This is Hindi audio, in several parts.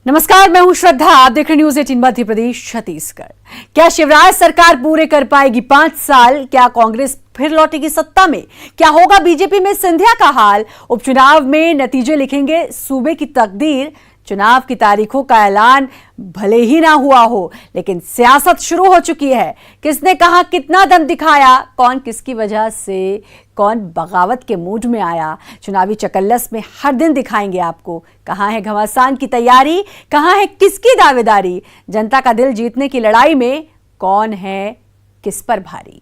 नमस्कार, मैं हूं श्रद्धा। आप देख रहे न्यूज 18 मध्य प्रदेश छत्तीसगढ़। क्या शिवराज सरकार पूरे कर पाएगी 5 साल? क्या कांग्रेस फिर लौटेगी सत्ता में? क्या होगा बीजेपी में सिंधिया का हाल? उपचुनाव में नतीजे लिखेंगे सूबे की तकदीर। चुनाव की तारीखों का ऐलान भले ही ना हुआ हो, लेकिन सियासत शुरू हो चुकी है। किसने कहा, कितना दम दिखाया, कौन किसकी वजह से कौन बगावत के मूड में आया, चुनावी चकल्लस में हर दिन दिखाएंगे आपको। कहां है घमासान की तैयारी, कहां है किसकी दावेदारी, जनता का दिल जीतने की लड़ाई में कौन है किस पर भारी।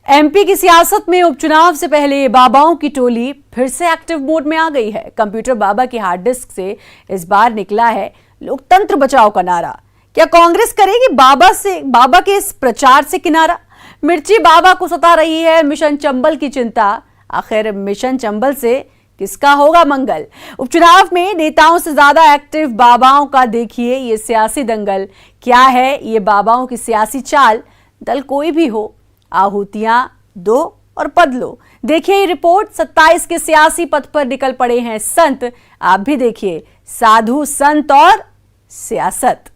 एमपी की सियासत में उपचुनाव से पहले बाबाओं की टोली फिर से एक्टिव मोड में आ गई है। कंप्यूटर बाबा की हार्ड डिस्क से इस बार निकला है लोकतंत्र बचाओ का नारा। क्या कांग्रेस करेगी बाबा के इस प्रचार से किनारा? मिर्ची बाबा को सता रही है मिशन चंबल की चिंता। आखिर मिशन चंबल से किसका होगा मंगल? उपचुनाव में नेताओं से ज्यादा एक्टिव बाबाओं का देखिए ये सियासी दंगल। क्या है ये बाबाओं की सियासी चाल? दल कोई भी हो, आहुतियां दो और पद लो। देखिए ये रिपोर्ट। 27 के सियासी पथ पर निकल पड़े हैं संत। आप भी देखिए, साधु संत और सियासत।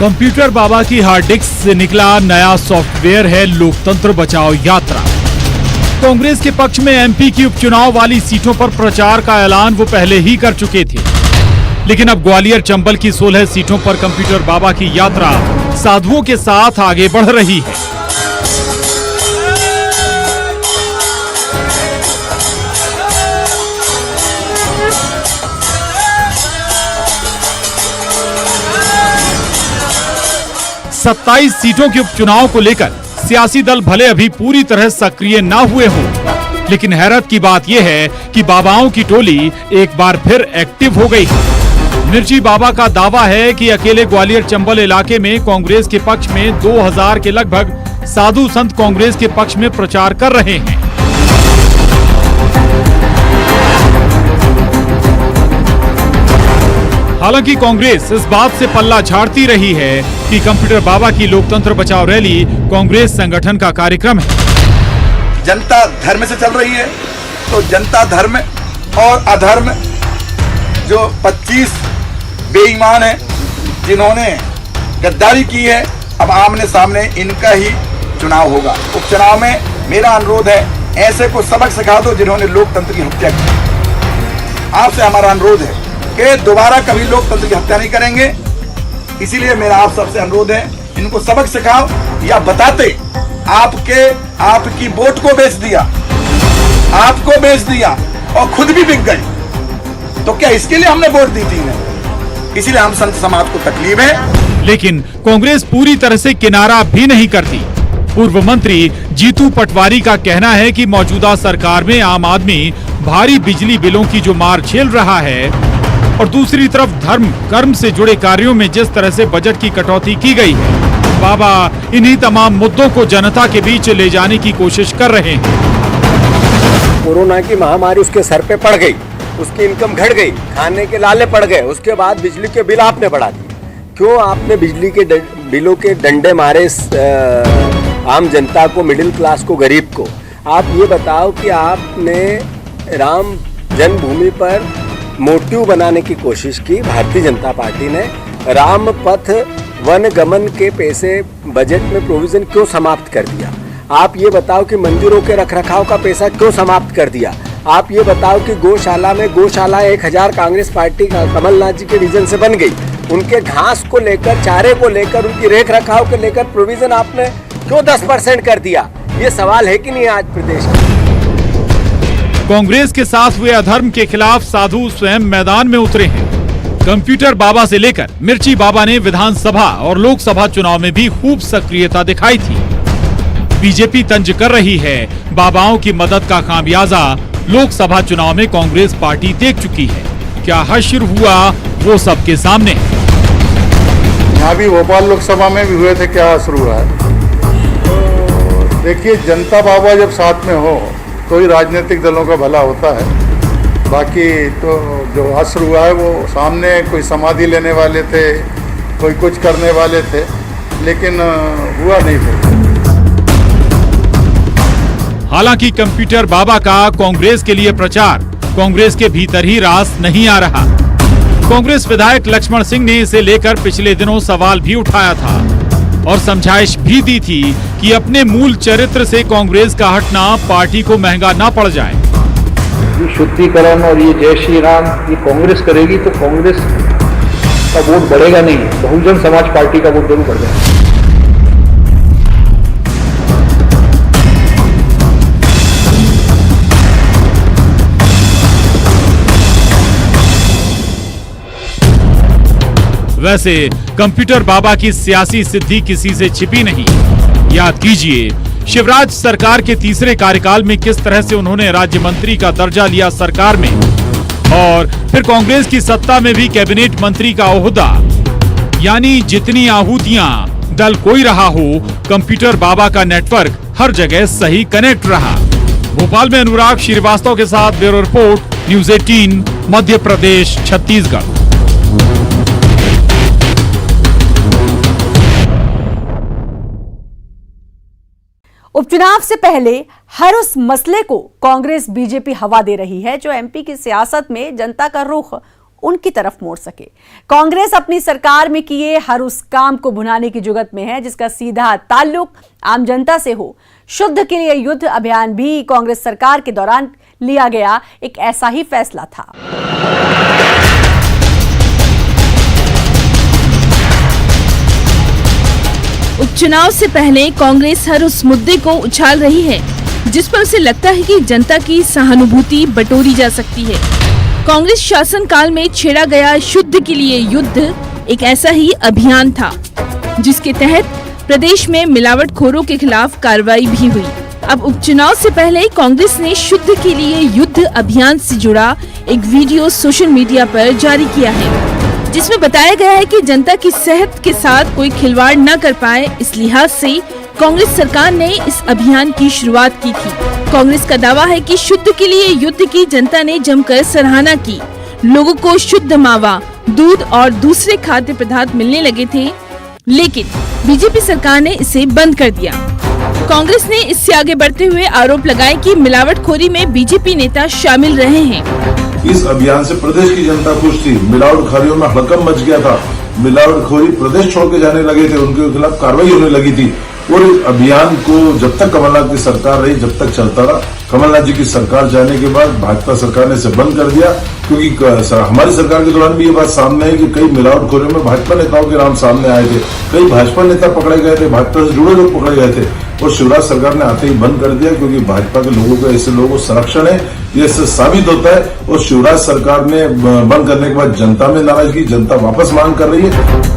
कंप्यूटर बाबा की हार्ड डिस्क से निकला नया सॉफ्टवेयर है लोकतंत्र बचाओ यात्रा। कांग्रेस के पक्ष में एमपी की उपचुनाव वाली सीटों पर प्रचार का ऐलान वो पहले ही कर चुके थे, लेकिन अब ग्वालियर चंबल की 16 सीटों पर कंप्यूटर बाबा की यात्रा साधुओं के साथ आगे बढ़ रही है। सत्ताईस सीटों के उपचुनाव को लेकर सियासी दल भले अभी पूरी तरह सक्रिय ना हुए हों, लेकिन हैरत की बात यह है कि बाबाओं की टोली एक बार फिर एक्टिव हो गई है। मिर्ची बाबा का दावा है कि अकेले ग्वालियर चंबल इलाके में कांग्रेस के पक्ष में 2000 के लगभग साधु संत कांग्रेस के पक्ष में प्रचार कर रहे हैं। हालांकि कांग्रेस इस बात से पल्ला झाड़ती रही है कि कंप्यूटर बाबा की लोकतंत्र बचाओ रैली कांग्रेस संगठन का कार्यक्रम है। जनता धर्म से चल रही है, तो जनता धर्म और अधर्म जो 25 बेईमान हैं जिन्होंने गद्दारी की है, अब आमने सामने इनका ही चुनाव होगा। उपचुनाव में मेरा अनुरोध है, ऐसे को सबक सिखा दो जिन्होंने लोकतंत्र की हत्या की। आपसे हमारा अनुरोध है कि दोबारा कभी लोकतंत्र की हत्या नहीं करेंगे। इसीलिए मेरा आप सबसे अनुरोध है, इनको सबक सिखाओ या बताते आपकी वोट को बेच दिया, आपको बेच दिया और खुद भी बिक गई, तो क्या इसके लिए हमने वोट दी थी? नहीं। इसीलिए हम संत समाज को तकलीफ है। लेकिन कांग्रेस पूरी तरह से किनारा भी नहीं करती। पूर्व मंत्री जीतू पटवारी का कहना है कि मौजूदा सरकार में आम आदमी भारी बिजली बिलों की जो मार झेल रहा है और दूसरी तरफ धर्म कर्म से जुड़े कार्यों में जिस तरह से बजट की कटौती की गई है, बाबा इन्हीं तमाम मुद्दों को जनता के बीच ले जाने की कोशिश कर रहे हैं। कोरोना की महामारी उसके सर पे पड़ गई, उसकी इनकम घट गई, खाने के लाले पड़ गए, उसके बाद बिजली के बिल आपने बढ़ा दिए। क्यों आपने बिजली के बिलों के डंडे मारे आम जनता को, मिडिल क्लास को, गरीब को? आप ये बताओ कि आपने राम जन्मभूमि पर मोटिव बनाने की कोशिश की भारतीय जनता पार्टी ने। राम पथ वन गमन के पैसे बजट में प्रोविजन क्यों समाप्त कर दिया? आप ये बताओ कि मंदिरों के रखरखाव का पैसा क्यों समाप्त कर दिया? आप ये बताओ कि गौशाला 1000 कांग्रेस पार्टी का कमलनाथ जी के रीजन से बन गई। उनके घास को लेकर, चारे को लेकर, उनकी रेख रखाव को लेकर प्रोविजन आपने क्यों 10% कर दिया? ये सवाल है कि नहीं आज प्रदेश में? कांग्रेस के साथ हुए अधर्म के खिलाफ साधु स्वयं मैदान में उतरे हैं। कंप्यूटर बाबा से लेकर मिर्ची बाबा ने विधानसभा और लोकसभा चुनाव में भी खूब सक्रियता दिखाई थी। बीजेपी तंज कर रही है बाबाओं की मदद का खामियाजा लोकसभा चुनाव में कांग्रेस पार्टी देख चुकी है। क्या हश्र हुआ वो सबके सामने है। यहाँ भी भोपाल लोकसभा में भी हुए थे, क्या असर हुआ है? देखिए, जनता बाबा जब साथ में हो तो ही राजनीतिक दलों का भला होता है। बाकी तो जो असर हुआ है वो सामने कोई समाधि लेने वाले थे, कोई कुछ करने वाले थे, लेकिन हुआ नहीं फिर। हालांकि कंप्यूटर बाबा का कांग्रेस के लिए प्रचार कांग्रेस के भीतर ही रास नहीं आ रहा। कांग्रेस विधायक लक्ष्मण सिंह ने इसे लेकर पिछले दिनों सवाल भी उठाया था और समझाइश भी दी थी कि अपने मूल चरित्र से कांग्रेस का हटना पार्टी को महंगा ना पड़ जाए। ये शुद्धिकरण और ये जय श्री राम ये कांग्रेस करेगी तो कांग्रेस का वोट बढ़ेगा नहीं, बहुजन समाज पार्टी का वोट जरूर बढ़ जाएगा। वैसे कंप्यूटर बाबा की सियासी सिद्धि किसी से छिपी नहीं। याद कीजिए, शिवराज सरकार के तीसरे कार्यकाल में किस तरह से उन्होंने राज्य मंत्री का दर्जा लिया सरकार में, और फिर कांग्रेस की सत्ता में भी कैबिनेट मंत्री का ओहदा। यानी जितनी आहूतियां दल कोई रहा हो, कंप्यूटर बाबा का नेटवर्क हर जगह सही कनेक्ट रहा। भोपाल में अनुराग श्रीवास्तव के साथ bureau report, news 18 Madhya Pradesh Chhattisgarh. उपचुनाव से पहले हर उस मसले को कांग्रेस बीजेपी हवा दे रही है जो एमपी की सियासत में जनता का रुख उनकी तरफ मोड़ सके। कांग्रेस अपनी सरकार में किए हर उस काम को भुनाने की जुगत में है जिसका सीधा ताल्लुक आम जनता से हो। शुद्ध के लिए युद्ध अभियान भी कांग्रेस सरकार के दौरान लिया गया एक ऐसा ही फैसला था। उपचुनाव से पहले कांग्रेस हर उस मुद्दे को उछाल रही है जिस पर उसे लगता है कि जनता की सहानुभूति बटोरी जा सकती है। कांग्रेस शासन काल में छेड़ा गया शुद्ध के लिए युद्ध एक ऐसा ही अभियान था जिसके तहत प्रदेश में मिलावटखोरों के खिलाफ कार्रवाई भी हुई। अब उपचुनाव से पहले कांग्रेस ने शुद्ध के लिए युद्ध अभियान से जुड़ा एक वीडियो सोशल मीडिया पर जारी किया है जिसमें बताया गया है कि जनता की सेहत के साथ कोई खिलवाड़ न कर पाए, इस लिहाज से कांग्रेस सरकार ने इस अभियान की शुरुआत की थी। कांग्रेस का दावा है कि शुद्ध के लिए युद्ध की जनता ने जमकर सराहना की। लोगों को शुद्ध मावा, दूध और दूसरे खाद्य पदार्थ मिलने लगे थे, लेकिन बीजेपी सरकार ने इसे बंद कर दिया। कांग्रेस ने इससे आगे बढ़ते हुए आरोप लगाए कि मिलावटखोरी में बीजेपी नेता शामिल रहे हैं। इस अभियान से प्रदेश की जनता खुश थी। मिलावटखोरियों में हड़कंप मच गया था। मिलावटखोरी प्रदेश छोड़ के जाने लगे थे, उनके खिलाफ कार्रवाई होने लगी थी। और इस अभियान को जब तक कमलनाथ की सरकार रही जब तक चलता रहा। कमलनाथ जी की सरकार जाने के बाद भाजपा सरकार ने इसे बंद कर दिया, क्योंकि हमारी सरकार के दौरान भी ये बात सामने है कि कई मिलावटखोरियों में भाजपा नेताओं के नाम सामने आए थे। कई भाजपा नेता पकड़े गए थे, भाजपा से जुड़े लोग पकड़े गए थे और शिवराज सरकार ने आते ही बंद कर दिया, क्योंकि भाजपा के लोगों का ऐसे लोगों को संरक्षण है, ये इससे साबित होता है। और शिवराज सरकार ने बंद करने के बाद जनता में नाराजगी, जनता वापस मांग कर रही है।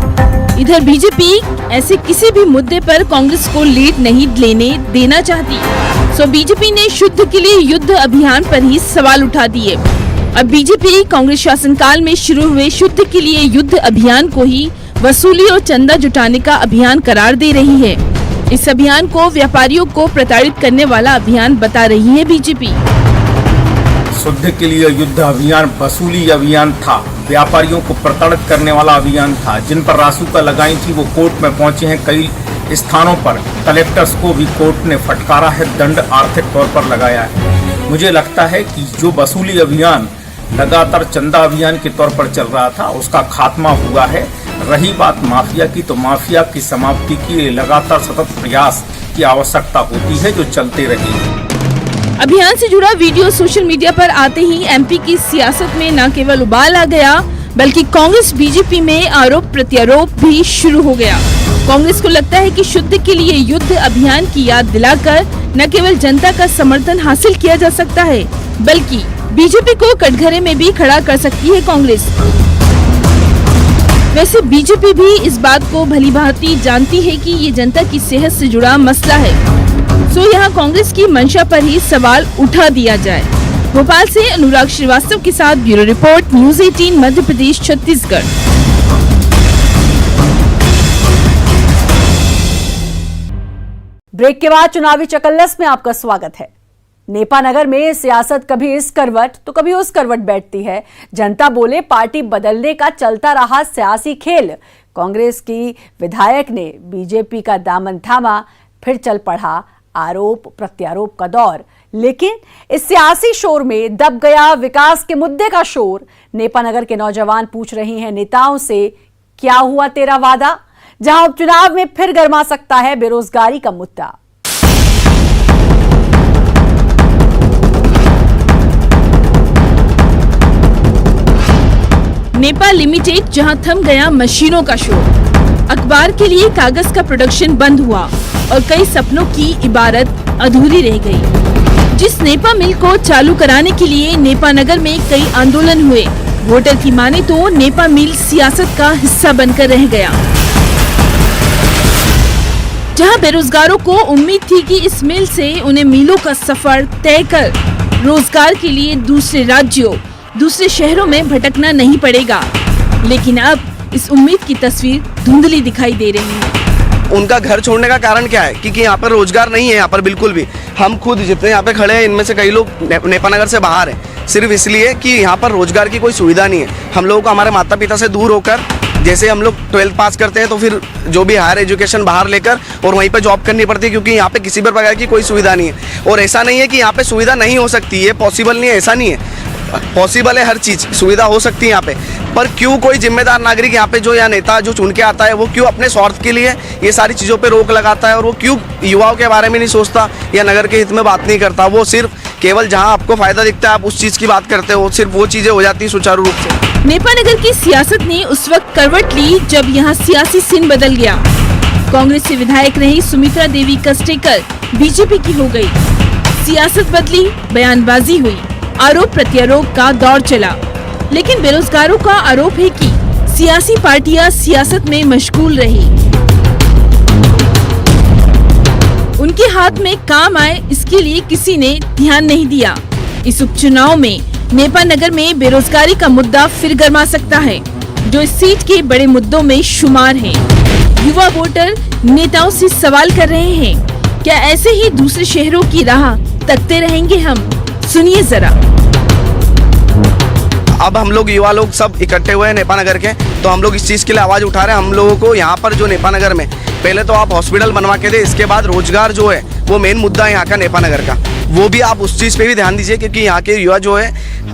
इधर बीजेपी ऐसे किसी भी मुद्दे पर कांग्रेस को लीड नहीं लेने देना चाहती, सो बीजेपी ने शुद्ध के लिए युद्ध अभियान पर ही सवाल उठा दिए। अब बीजेपी कांग्रेस शासनकाल में शुरू हुए शुद्ध के लिए युद्ध अभियान को ही वसूली और चंदा जुटाने का अभियान करार दे रही है। इस अभियान को व्यापारियों को प्रताड़ित करने वाला अभियान बता रही है बीजेपी। शुद्ध के लिए युद्ध अभियान वसूली अभियान था, व्यापारियों को प्रताड़ित करने वाला अभियान था। जिन पर रासुका लगाई थी वो कोर्ट में पहुंचे हैं। कई स्थानों पर कलेक्टर्स को भी कोर्ट ने फटकारा है, दंड आर्थिक तौर पर लगाया है। मुझे लगता है कि जो वसूली अभियान लगातार चंदा अभियान के तौर पर चल रहा था उसका खात्मा हुआ है। रही बात माफिया की, तो माफिया की समाप्ति की लगातार सतत प्रयास की आवश्यकता होती है जो चलते रहे। अभियान से जुड़ा वीडियो सोशल मीडिया पर आते ही एमपी की सियासत में न केवल उबाल आ गया बल्कि कांग्रेस बीजेपी में आरोप प्रत्यारोप भी शुरू हो गया। कांग्रेस को लगता है कि शुद्ध के लिए युद्ध अभियान की याद दिलाकर न केवल जनता का समर्थन हासिल किया जा सकता है बल्कि बीजेपी को कटघरे में भी खड़ा कर सकती है कांग्रेस। वैसे बीजेपी भी इस बात को भलीभांति जानती है कि ये जनता की सेहत से जुड़ा मसला है, सो यहाँ कांग्रेस की मंशा पर ही सवाल उठा दिया जाए। भोपाल से अनुराग श्रीवास्तव के साथ bureau report, news 18 Madhya Pradesh Chhattisgarh. Break के बाद चुनावी चकल्लस में आपका स्वागत है। नेपा नगर में सियासत कभी इस करवट तो कभी उस करवट बैठती है। जनता बोले पार्टी बदलने का चलता रहा सियासी खेल। कांग्रेस की विधायक ने बीजेपी का दामन थामा, फिर चल पड़ा आरोप प्रत्यारोप का दौर। लेकिन इस सियासी शोर में दब गया विकास के मुद्दे का शोर। नेपा नगर के नौजवान पूछ रही हैं नेताओं से, क्या हुआ तेरा वादा? जहां उपचुनाव में फिर गर्मा सकता है बेरोजगारी का मुद्दा। नेपा लिमिटेड जहां थम गया मशीनों का शोर, अखबार के लिए कागज का प्रोडक्शन बंद हुआ और कई सपनों की इबारत अधूरी रह गई। जिस नेपा मिल को चालू कराने के लिए नेपा नगर में कई आंदोलन हुए, वोटर की माने तो नेपा मिल सियासत का हिस्सा बनकर रह गया। जहां बेरोजगारों को उम्मीद थी कि इस मिल से उन्हें मिलों का सफर तय कर रोजगार के लिए दूसरे राज्यों, दूसरे शहरों में भटकना नहीं पड़ेगा, लेकिन अब इस उम्मीद की तस्वीर धुंधली दिखाई दे रही है। उनका घर छोड़ने का कारण क्या है? क्योंकि यहाँ पर रोजगार नहीं है। यहाँ पर बिल्कुल भी, हम खुद जितने यहाँ पे खड़े हैं इनमें से कई लोग नेपा नगर से बाहर हैं, सिर्फ इसलिए कि यहाँ पर रोजगार की कोई सुविधा नहीं है। हम लोगों को हमारे माता पिता से दूर होकर, जैसे हम लोग 12th पास करते हैं तो फिर जो भी हायर एजुकेशन बाहर लेकर और वहीं पे जॉब करनी पड़ती है, क्योंकि यहाँ पे किसी भी प्रकार की कोई सुविधा नहीं है। और ऐसा नहीं है कि यहाँ पे सुविधा नहीं हो सकती, ये पॉसिबल नहीं है, ऐसा नहीं है, पॉसिबल है, हर चीज़ सुविधा हो सकती है यहाँ पे। पर क्यों कोई जिम्मेदार नागरिक यहाँ पे जो या नेता जो चुन के आता है, वो क्यों अपने स्वार्थ के लिए ये सारी चीज़ों पे रोक लगाता है, और वो क्यों युवाओं के बारे में नहीं सोचता या नगर के हित में बात नहीं करता? वो सिर्फ केवल जहाँ आपको फायदा दिखता है आप उस चीज़ की बात करते हो, सिर्फ वो चीज़ें हो जाती है सुचारू रूप से। नेपा नगर की सियासत ने उस वक्त करवट ली जब यहाँ सियासी सीन बदल गया। कांग्रेस से विधायक रही सुमित्रा देवी कस्टेकर बीजेपी की हो गई। सियासत बदली, बयानबाजी हुई, आरोप प्रत्यारोप का दौर चला। लेकिन बेरोजगारों का आरोप है कि सियासी पार्टियां सियासत में मशगूल रही, उनके हाथ में काम आए इसके लिए किसी ने ध्यान नहीं दिया। इस उपचुनाव में नेपा नगर में बेरोजगारी का मुद्दा फिर गर्मा सकता है, जो इस सीट के बड़े मुद्दों में शुमार है। युवा वोटर नेताओं से सवाल कर रहे हैं, क्या ऐसे ही दूसरे शहरों की राह तकते रहेंगे हम? सुनिए जरा। अब हम लोग युवा लोग सब इकट्ठे हुए हैं नेपा नगर के, तो हम लोग इस चीज़ के लिए आवाज़ उठा रहे हैं। हम लोगों को यहाँ पर जो नेपा नगर में पहले तो आप हॉस्पिटल बनवा के दे, इसके बाद रोजगार जो है वो मेन मुद्दा है यहाँ का नेपा नगर का, वो भी आप उस चीज़ पे भी ध्यान दीजिए। क्योंकि यहाँ के युवा जो है,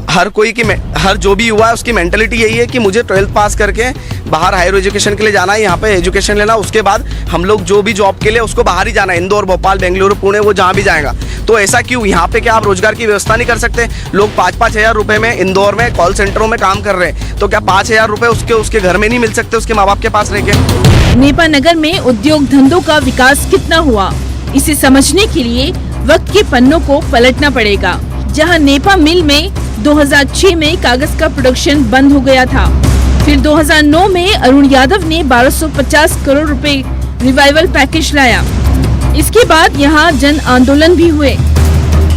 हर कोई की हर जो भी युवा है उसकी मेंटलिटी यही है कि मुझे 12th पास करके बाहर हायर एजुकेशन के लिए जाना है, यहाँ पे एजुकेशन लेना, उसके बाद हम लोग जो भी जॉब के लिए उसको बाहर ही जाना है, इंदौर, भोपाल, बेंगलुरु, पुणे, वो जहाँ भी जाएगा। तो ऐसा क्यों? यहाँ पे क्या आप रोजगार की व्यवस्था नहीं कर सकते? लोग 5-5 हज़ार रुपये में इंदौर में कॉल सेंटरों में काम कर रहे हैं, तो क्या 5 हज़ार रुपये उसके घर में नहीं मिल सकते उसके माँ बाप के पास रह के? नेपा नगर में उद्योग धंधों का विकास कितना हुआ, इसे समझने के लिए वक्त के पन्नों को पलटना पड़ेगा। जहां नेपा मिल में 2006 में कागज का प्रोडक्शन बंद हो गया था, फिर 2009 में अरुण यादव ने 1250 करोड़ रुपए रिवाइवल पैकेज लाया। इसके बाद यहां जन आंदोलन भी हुए,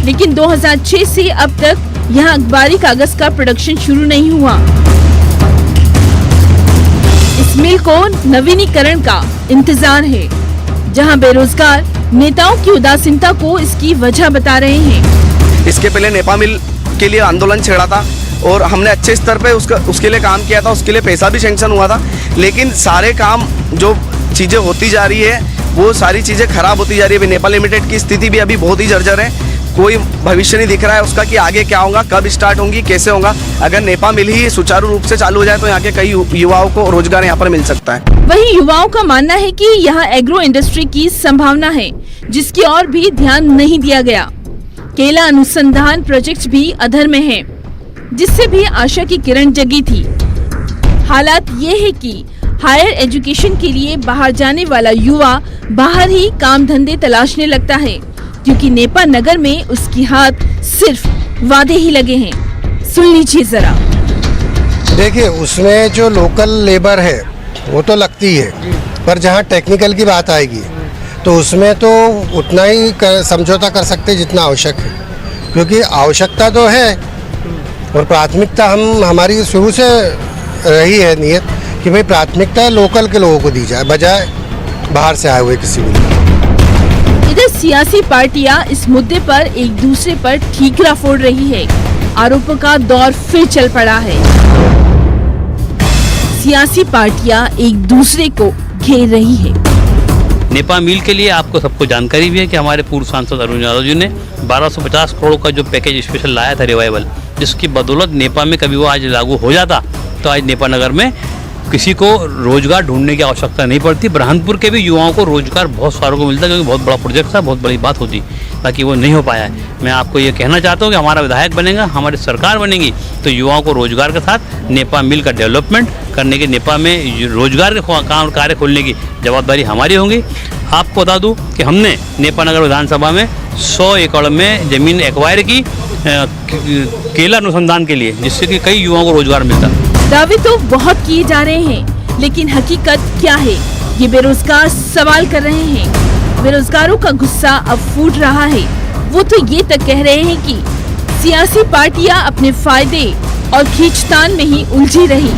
लेकिन 2006 से अब तक यहां अखबारी कागज का प्रोडक्शन शुरू नहीं हुआ। इस मिल को नवीनीकरण का इंतजार है, जहां बेरोजगार नेताओं की उदासीनता को इसकी वजह बता रहे हैं। इसके पहले नेपा मिल के लिए आंदोलन छेड़ा था और हमने अच्छे स्तर पे उसके लिए काम किया था, उसके लिए पैसा भी सैंक्शन हुआ था, लेकिन सारे काम जो चीज़ें होती जा रही है वो सारी चीज़ें खराब होती जा रही है। नेपा लिमिटेड की स्थिति भी अभी बहुत ही जर्जर है, कोई भविष्य नहीं दिख रहा है उसका कि आगे क्या होगा, कब स्टार्ट होंगी, कैसे होगा। अगर नेपा मिल ही सुचारू रूप से चालू हो जाए तो यहाँ के कई युवाओं को रोजगार यहाँ पर मिल सकता है। वहीं युवाओं का मानना है कि यहाँ एग्रो इंडस्ट्री की संभावना है, जिसकी ओर भी ध्यान नहीं दिया गया। केला अनुसंधान प्रोजेक्ट भी अधर में है, जिससे भी आशा की किरण जगी थी। हालात ये है कि हायर एजुकेशन के लिए बाहर जाने वाला युवा बाहर ही काम धंधे तलाशने लगता है, क्योंकि नेपा नगर में उसकी हाथ सिर्फ वादे ही लगे हैं। सुन लीजिए जरा। देखिए, उसमें जो लोकल लेबर है वो तो लगती है, पर जहाँ टेक्निकल की बात आएगी तो उसमें तो उतना ही समझौता कर सकते जितना आवश्यक है, क्योंकि आवश्यकता तो है और प्राथमिकता हमारी शुरू से रही है नियत कि भाई प्राथमिकता लोकल के लोगों को दी जाए, बजाय बाहर से आए हुए किसी भी। इधर सियासी पार्टियां इस मुद्दे पर एक दूसरे पर ठीकरा फोड़ रही है। आरोपों का दौर फिर चल पड़ा है। सियासी पार्टियां एक दूसरे को घेर रही है। नेपा मिल के लिए आपको सबको जानकारी भी है कि हमारे पूर्व सांसद अरुण यादव जी ने 1250 करोड़ का जो पैकेज स्पेशल लाया था रिवाइवल, जिसकी बदौलत नेपा में कभी वो आज लागू हो जाता तो आज नेपा नगर में किसी को रोजगार ढूंढने की आवश्यकता नहीं पड़ती। बुरहानपुर के भी युवाओं को रोजगार बहुत सारों को मिलता, क्योंकि बहुत बड़ा प्रोजेक्ट था, बहुत बड़ी बात होती, बाकी वो नहीं हो पाया है। मैं आपको ये कहना चाहता हूँ कि हमारा विधायक बनेगा, हमारी सरकार बनेगी तो युवाओं को रोजगार के साथ नेपा मिल का डेवलपमेंट करने की, नेपा में रोजगार के कार्य खोलने की जवाबदारी हमारी होगी। आपको बता दूं कि हमने नेपा नगर विधानसभा में 100 एकड़ में जमीन एक्वायर की केला अनुसंधान के लिए, जिससे कि कई युवाओं को रोजगार मिलता। दावे तो बहुत किए जा रहे हैं, लेकिन हकीकत क्या है, ये बेरोजगार सवाल कर रहे हैं। बेरोजगारों का गुस्सा अब फूट रहा है। वो तो ये तक कह रहे हैं कि सियासी पार्टियां अपने फायदे और खींचतान में ही उलझी रही।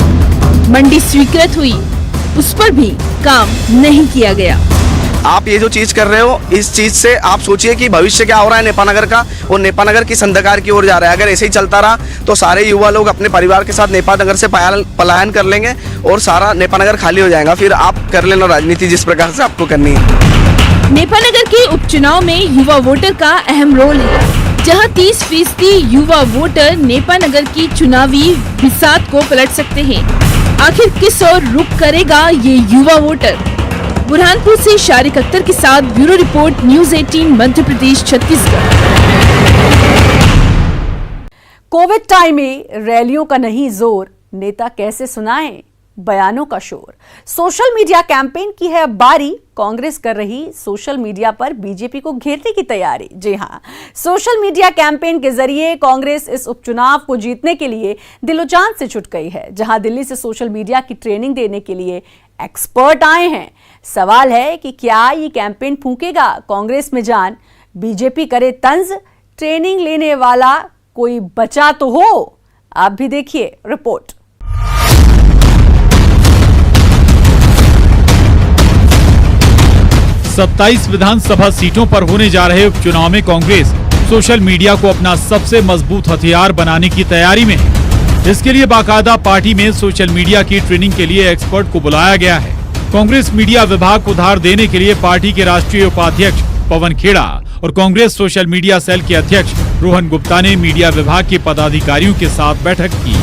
मंडी स्वीकृत हुई, उस पर भी काम नहीं किया गया। आप ये जो चीज कर रहे हो, इस चीज से आप सोचिए कि भविष्य क्या हो रहा है नेपा नगर का, और नेपा नगर किस अंधकार की ओर जा रहा है। अगर ऐसे ही चलता रहा तो सारे युवा लोग अपने परिवार के साथ नेपा नगर से पलायन कर लेंगे और सारा नेपा नगर खाली हो जाएगा। फिर आप कर लेना राजनीति जिस प्रकार से आपको करनी है। नेपा नगर के उपचुनाव में युवा वोटर का अहम रोल है, जहां 30% युवा वोटर नेपा नगर की चुनावी बिसात को पलट सकते हैं। आखिर किस ओर रुख करेगा ये युवा वोटर? बुरहानपुर से शारिक अख्तर के साथ bureau report, news 18 Madhya Pradesh Chhattisgarh. Covid time में रैलियों का नहीं जोर, नेता कैसे सुनाएं बयानों का शोर। सोशल मीडिया कैंपेन की है अब बारी, कांग्रेस कर रही सोशल मीडिया पर बीजेपी को घेरने की तैयारी। जी हां, सोशल मीडिया कैंपेन के जरिए कांग्रेस इस उपचुनाव को जीतने के लिए दिलोजान से जुट गई है। जहां दिल्ली से सोशल मीडिया की ट्रेनिंग देने के लिए एक्सपर्ट आए हैं। सवाल है कि क्या ये कैंपेन फूंकेगा कांग्रेस में जान, बीजेपी करे तंज, ट्रेनिंग लेने वाला कोई बचा तो हो? आप भी देखिए रिपोर्ट। सत्ताईस विधानसभा सीटों पर होने जा रहे उपचुनाव में कांग्रेस सोशल मीडिया को अपना सबसे मजबूत हथियार बनाने की तैयारी में है। इसके लिए बाकायदा पार्टी में सोशल मीडिया की ट्रेनिंग के लिए एक्सपर्ट को बुलाया गया है। कांग्रेस मीडिया विभाग को उधार देने के लिए पार्टी के राष्ट्रीय उपाध्यक्ष पवन खेड़ा और कांग्रेस सोशल मीडिया सेल के अध्यक्ष रोहन गुप्ता ने मीडिया विभाग के पदाधिकारियों के साथ बैठक की।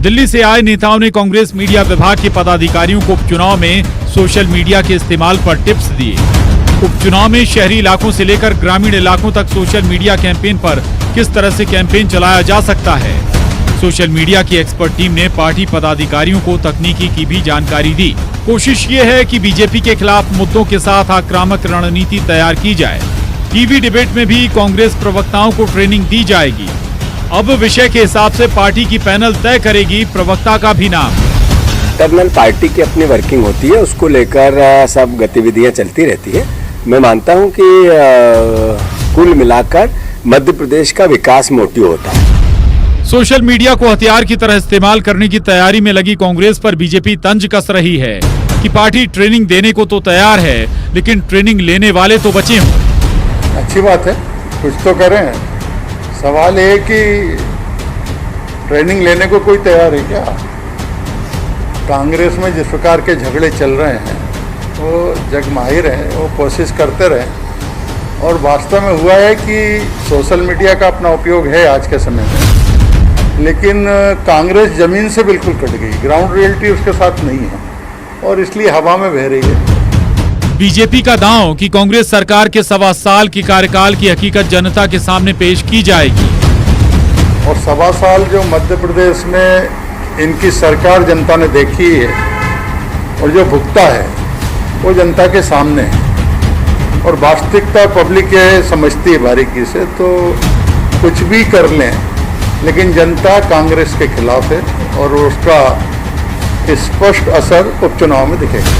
दिल्ली से आए नेताओं ने कांग्रेस मीडिया विभाग के पदाधिकारियों को उपचुनाव में सोशल मीडिया के इस्तेमाल पर टिप्स दिए। उपचुनाव में शहरी इलाकों से लेकर ग्रामीण इलाकों तक सोशल मीडिया कैंपेन पर किस तरह से कैंपेन चलाया जा सकता है। सोशल मीडिया की एक्सपर्ट टीम ने पार्टी पदाधिकारियों को तकनीकी की भी जानकारी दी। कोशिश ये है कि बीजेपी के खिलाफ मुद्दों के साथ आक्रामक रणनीति तैयार की जाए। टीवी डिबेट में भी कांग्रेस प्रवक्ताओं को ट्रेनिंग दी जाएगी। अब विषय के हिसाब से पार्टी की पैनल तय करेगी प्रवक्ता का भी नाम। इंटरनल पार्टी की अपनी वर्किंग होती है, उसको लेकर सब गतिविधियां चलती रहती है। मैं मानता हूं कि कुल मिलाकर मध्य प्रदेश का विकास मोटिव होता है। सोशल मीडिया को हथियार की तरह इस्तेमाल करने की तैयारी में लगी कांग्रेस पर बीजेपी तंज कस रही है कि पार्टी ट्रेनिंग देने को तो तैयार है, लेकिन ट्रेनिंग लेने वाले तो बचे हों। अच्छी बात है, कुछ तो करें। सवाल है कि ट्रेनिंग लेने को कोई तैयार है क्या? कांग्रेस में जिस प्रकार के झगड़े चल रहे हैं वो जग माहिर हैं, वो कोशिश करते रहे। और वास्तव में हुआ है कि सोशल मीडिया का अपना उपयोग है आज के समय में, लेकिन कांग्रेस जमीन से बिल्कुल कट गई, ग्राउंड रियलिटी उसके साथ नहीं है और इसलिए हवा में बह रही है। बीजेपी का दांव कि कांग्रेस सरकार के 1.25 साल की कार्यकाल की हकीकत जनता के सामने पेश की जाएगी। और 1.25 साल जो मध्य प्रदेश में इनकी सरकार जनता ने देखी है और जो भुगता है वो जनता के सामने है और वास्तविकता पब्लिक ये समझती है बारीकी से, तो कुछ भी कर लें लेकिन जनता कांग्रेस के खिलाफ है और उसका स्पष्ट असर उपचुनाव में दिखेगा।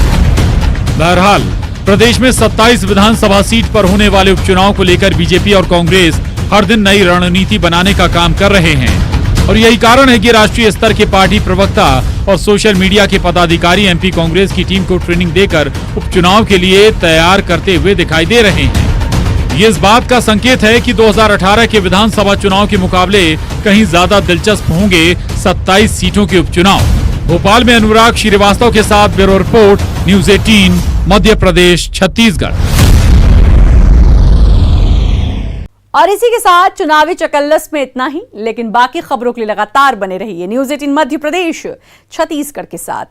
बहरहाल प्रदेश में 27 विधानसभा सीट पर होने वाले उपचुनाव को लेकर बीजेपी और कांग्रेस हर दिन नई रणनीति बनाने का काम कर रहे हैं और यही कारण है कि राष्ट्रीय स्तर के पार्टी प्रवक्ता और सोशल मीडिया के पदाधिकारी एमपी कांग्रेस की टीम को ट्रेनिंग देकर उपचुनाव के लिए तैयार करते हुए दिखाई दे रहे हैं। ये इस बात का संकेत है कि 2018 के विधानसभा चुनाव के मुकाबले कहीं ज्यादा दिलचस्प होंगे 27 सीटों के उपचुनाव। भोपाल में अनुराग श्रीवास्तव के साथ bureau report, news 18, Madhya Pradesh, Chhattisgarh. और इसी के साथ चुनावी चकल्लस में इतना ही, लेकिन बाकी खबरों के लिए लगातार बने रहिए न्यूज़ 18 मध्य प्रदेश, छत्तीसगढ़ के साथ।